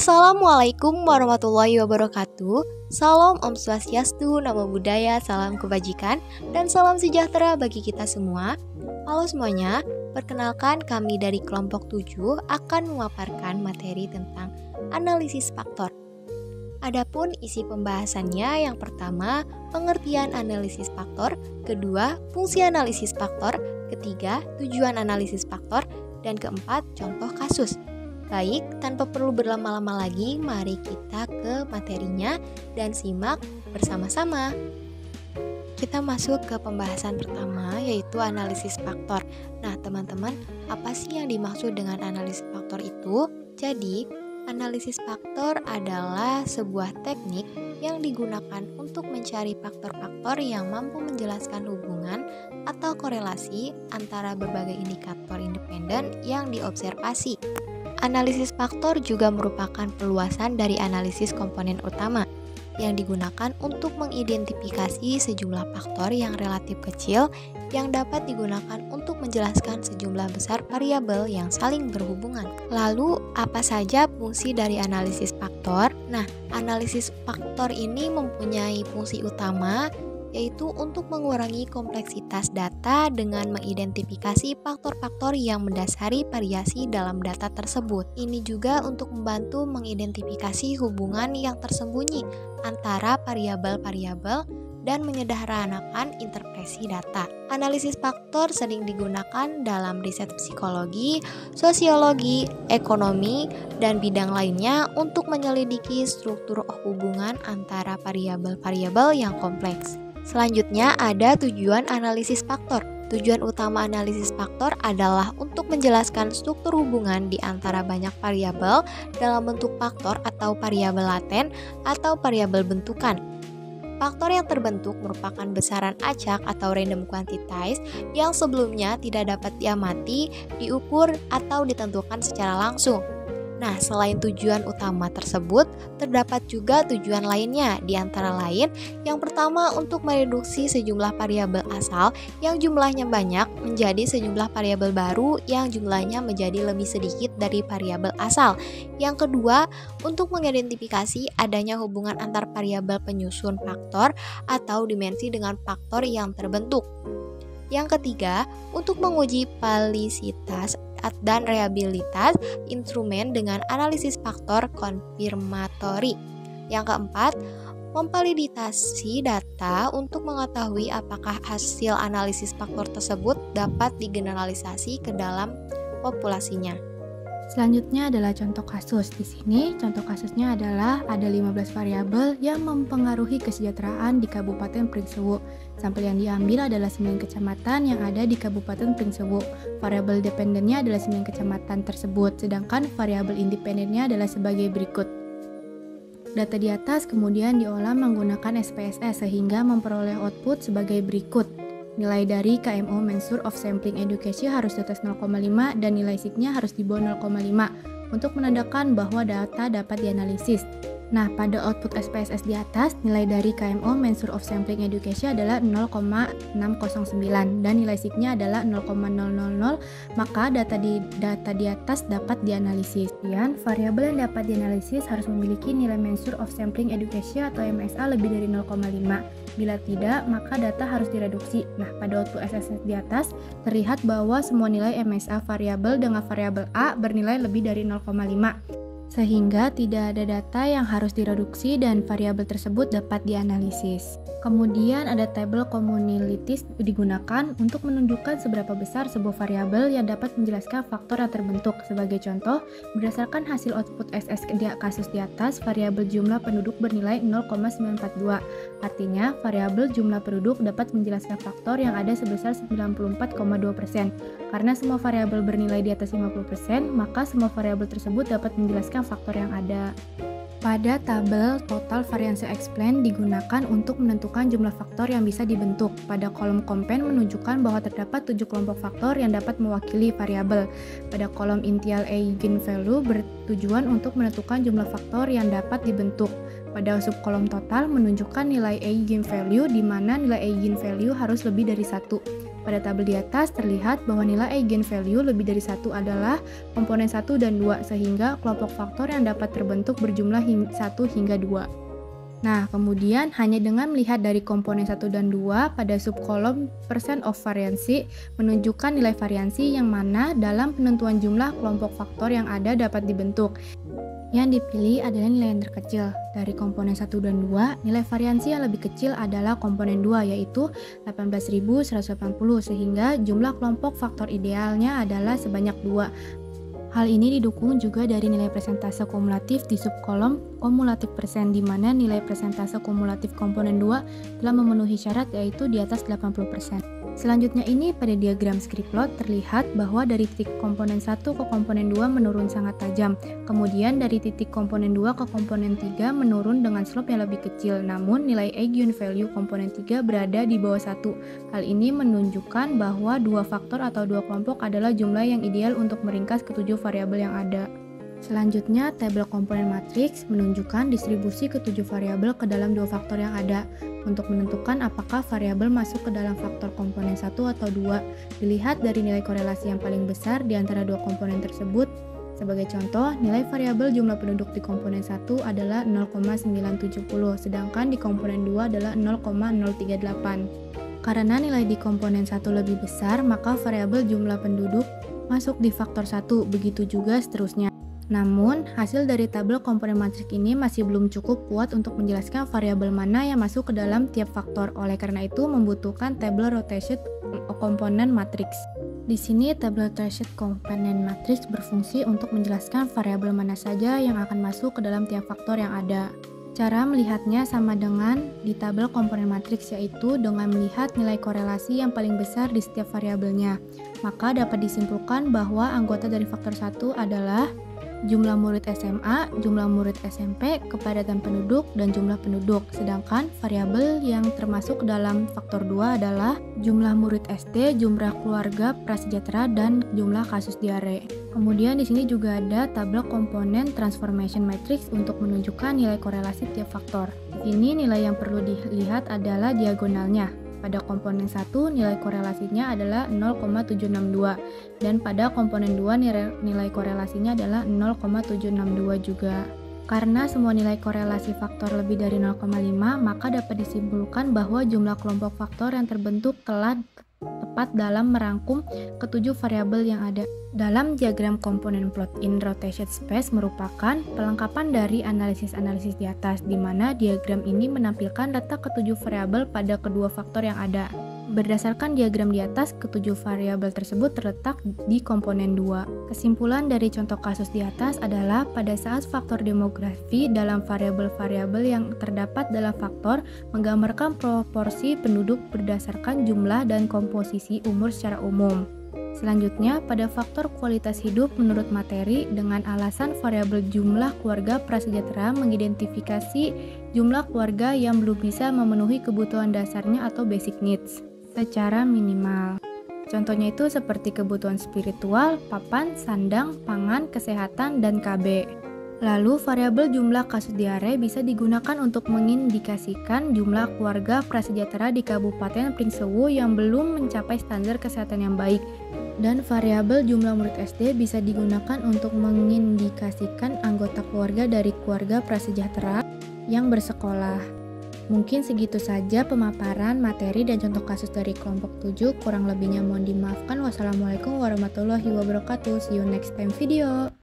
Assalamualaikum warahmatullahi wabarakatuh. Salam Om Swastiastu, Namo Buddhaya, salam kebajikan, dan salam sejahtera bagi kita semua. Halo semuanya, perkenalkan kami dari kelompok 7 akan memaparkan materi tentang analisis faktor. Adapun isi pembahasannya, yang pertama, pengertian analisis faktor, kedua, fungsi analisis faktor, ketiga, tujuan analisis faktor, dan keempat, contoh kasus. Baik, tanpa perlu berlama-lama lagi, mari kita ke materinya dan simak bersama-sama. Kita masuk ke pembahasan pertama, yaitu analisis faktor. Nah, teman-teman, apa sih yang dimaksud dengan analisis faktor itu? Jadi, analisis faktor adalah sebuah teknik yang digunakan untuk mencari faktor-faktor yang mampu menjelaskan hubungan atau korelasi antara berbagai indikator independen yang diobservasi. Analisis faktor juga merupakan peluasan dari analisis komponen utama yang digunakan untuk mengidentifikasi sejumlah faktor yang relatif kecil yang dapat digunakan untuk menjelaskan sejumlah besar variabel yang saling berhubungan. Lalu, apa saja fungsi dari analisis faktor? Nah, analisis faktor ini mempunyai fungsi utama, yaitu untuk mengurangi kompleksitas data dengan mengidentifikasi faktor-faktor yang mendasari variasi dalam data tersebut. Ini juga untuk membantu mengidentifikasi hubungan yang tersembunyi antara variabel-variabel dan menyederhanakan interpretasi data. Analisis faktor sering digunakan dalam riset psikologi, sosiologi, ekonomi, dan bidang lainnya untuk menyelidiki struktur hubungan antara variabel-variabel yang kompleks. Selanjutnya ada tujuan analisis faktor. Tujuan utama analisis faktor adalah untuk menjelaskan struktur hubungan di antara banyak variabel dalam bentuk faktor atau variabel laten atau variabel bentukan. Faktor yang terbentuk merupakan besaran acak atau random quantities yang sebelumnya tidak dapat diamati, diukur, atau ditentukan secara langsung. Nah, selain tujuan utama tersebut, terdapat juga tujuan lainnya, di antara lain, yang pertama untuk mereduksi sejumlah variabel asal yang jumlahnya banyak menjadi sejumlah variabel baru yang jumlahnya menjadi lebih sedikit dari variabel asal. Yang kedua, untuk mengidentifikasi adanya hubungan antar variabel penyusun faktor atau dimensi dengan faktor yang terbentuk. Yang ketiga, untuk menguji valisitas dan reliabilitas instrumen dengan analisis faktor konfirmatori. Yang keempat, memvalidasi data untuk mengetahui apakah hasil analisis faktor tersebut dapat digeneralisasi ke dalam populasinya. Selanjutnya adalah contoh kasus. Di sini contoh kasusnya adalah ada 15 variabel yang mempengaruhi kesejahteraan di Kabupaten Pringsewu. Sampel yang diambil adalah 9 kecamatan yang ada di Kabupaten Pringsewu. Variabel dependennya adalah 9 kecamatan tersebut, sedangkan variabel independennya adalah sebagai berikut. Data di atas kemudian diolah menggunakan SPSS sehingga memperoleh output sebagai berikut. Nilai dari KMO Measure of Sampling Adequacy harus di atas 0,5 dan nilai sigma harus di bawah 0,5 untuk menandakan bahwa data dapat dianalisis. Nah, pada output SPSS di atas, nilai dari KMO Measure of Sampling Adequacy adalah 0,609 dan nilai sigma adalah 0,000, maka data di atas dapat dianalisis. Kemudian, variabel yang dapat dianalisis harus memiliki nilai Measure of Sampling Adequacy atau MSA lebih dari 0,5. Bila tidak, maka data harus direduksi. Nah, pada output SPSS di atas, terlihat bahwa semua nilai MSA variabel dengan variabel A bernilai lebih dari 0,5. Sehingga tidak ada data yang harus direduksi dan variabel tersebut dapat dianalisis. Kemudian ada tabel communalities digunakan untuk menunjukkan seberapa besar sebuah variabel yang dapat menjelaskan faktor yang terbentuk. Sebagai contoh, berdasarkan hasil output SS kasus di atas, variabel jumlah penduduk bernilai 0,942. Artinya, variabel jumlah penduduk dapat menjelaskan faktor yang ada sebesar 94,2%. Karena semua variabel bernilai di atas 50%, maka semua variabel tersebut dapat menjelaskan faktor yang ada. Pada tabel total variance explain digunakan untuk menentukan jumlah faktor yang bisa dibentuk. Pada kolom kompen menunjukkan bahwa terdapat 7 kelompok faktor yang dapat mewakili variabel. Pada kolom initial eigenvalue bertujuan untuk menentukan jumlah faktor yang dapat dibentuk. Pada subkolom total menunjukkan nilai eigenvalue di mana nilai eigenvalue harus lebih dari 1. Pada tabel di atas terlihat bahwa nilai eigenvalue lebih dari 1 adalah komponen 1 dan 2, sehingga kelompok faktor yang dapat terbentuk berjumlah 1 hingga 2. Nah, kemudian hanya dengan melihat dari komponen 1 dan 2 pada subkolom percent of variancy menunjukkan nilai variansi yang mana dalam penentuan jumlah kelompok faktor yang ada dapat dibentuk. Yang dipilih adalah nilai yang terkecil. Dari komponen 1 dan 2, nilai variansi yang lebih kecil adalah komponen 2 yaitu 18.180 sehingga jumlah kelompok faktor idealnya adalah sebanyak 2. Hal ini didukung juga dari nilai persentase kumulatif di subkolom kumulatif persen di mana nilai persentase kumulatif komponen 2 telah memenuhi syarat yaitu di atas 80%. Selanjutnya ini pada diagram script plot terlihat bahwa dari titik komponen 1 ke komponen 2 menurun sangat tajam. Kemudian dari titik komponen 2 ke komponen 3 menurun dengan slope yang lebih kecil. Namun nilai eigenvalue komponen 3 berada di bawah 1. Hal ini menunjukkan bahwa dua faktor atau dua kelompok adalah jumlah yang ideal untuk meringkas ketujuh variabel yang ada. Selanjutnya, tabel komponen matriks menunjukkan distribusi ketujuh variabel ke dalam dua faktor yang ada. Untuk menentukan apakah variabel masuk ke dalam faktor komponen 1 atau 2, dilihat dari nilai korelasi yang paling besar di antara dua komponen tersebut. Sebagai contoh, nilai variabel jumlah penduduk di komponen 1 adalah 0,970, sedangkan di komponen 2 adalah 0,038. Karena nilai di komponen 1 lebih besar, maka variabel jumlah penduduk masuk di faktor 1, begitu juga seterusnya. Namun, hasil dari tabel komponen matriks ini masih belum cukup kuat untuk menjelaskan variabel mana yang masuk ke dalam tiap faktor. Oleh karena itu, membutuhkan tabel rotation komponen matriks. Di sini, tabel rotation komponen matriks berfungsi untuk menjelaskan variabel mana saja yang akan masuk ke dalam tiap faktor yang ada. Cara melihatnya sama dengan di tabel komponen matriks, yaitu dengan melihat nilai korelasi yang paling besar di setiap variabelnya. Maka dapat disimpulkan bahwa anggota dari faktor 1 adalah jumlah murid SMA, jumlah murid SMP, kepadatan penduduk, dan jumlah penduduk. Sedangkan variabel yang termasuk dalam faktor 2 adalah jumlah murid SD, jumlah keluarga prasejahtera, dan jumlah kasus diare. Kemudian di sini juga ada tabel komponen transformation matrix untuk menunjukkan nilai korelasi tiap faktor. Di sini nilai yang perlu dilihat adalah diagonalnya. Pada komponen 1 nilai korelasinya adalah 0,762 dan pada komponen 2 nilai korelasinya adalah 0,762 juga. Karena semua nilai korelasi faktor lebih dari 0,5, maka dapat disimpulkan bahwa jumlah kelompok faktor yang terbentuk telah tepat dalam merangkum ketujuh variabel yang ada. Dalam diagram komponen plot in rotation space merupakan pelengkapan dari analisis-analisis di atas, di mana diagram ini menampilkan letak ketujuh variabel pada kedua faktor yang ada. Berdasarkan diagram di atas, ketujuh variabel tersebut terletak di komponen 2. Kesimpulan dari contoh kasus di atas adalah pada saat faktor demografi dalam variabel-variabel yang terdapat dalam faktor menggambarkan proporsi penduduk berdasarkan jumlah dan komposisi umur secara umum. Selanjutnya, pada faktor kualitas hidup menurut materi dengan alasan variabel jumlah keluarga prasejahtera mengidentifikasi jumlah keluarga yang belum bisa memenuhi kebutuhan dasarnya atau basic needs secara minimal. Contohnya itu seperti kebutuhan spiritual, papan, sandang, pangan, kesehatan, dan KB. Lalu, variabel jumlah kasus diare bisa digunakan untuk mengindikasikan jumlah keluarga prasejahtera di Kabupaten Pringsewu yang belum mencapai standar kesehatan yang baik. Dan variabel jumlah murid SD bisa digunakan untuk mengindikasikan anggota keluarga dari keluarga prasejahtera yang bersekolah. Mungkin segitu saja pemaparan materi dan contoh kasus dari kelompok 7. Kurang lebihnya mohon dimaafkan. Wassalamualaikum warahmatullahi wabarakatuh. See you next time video.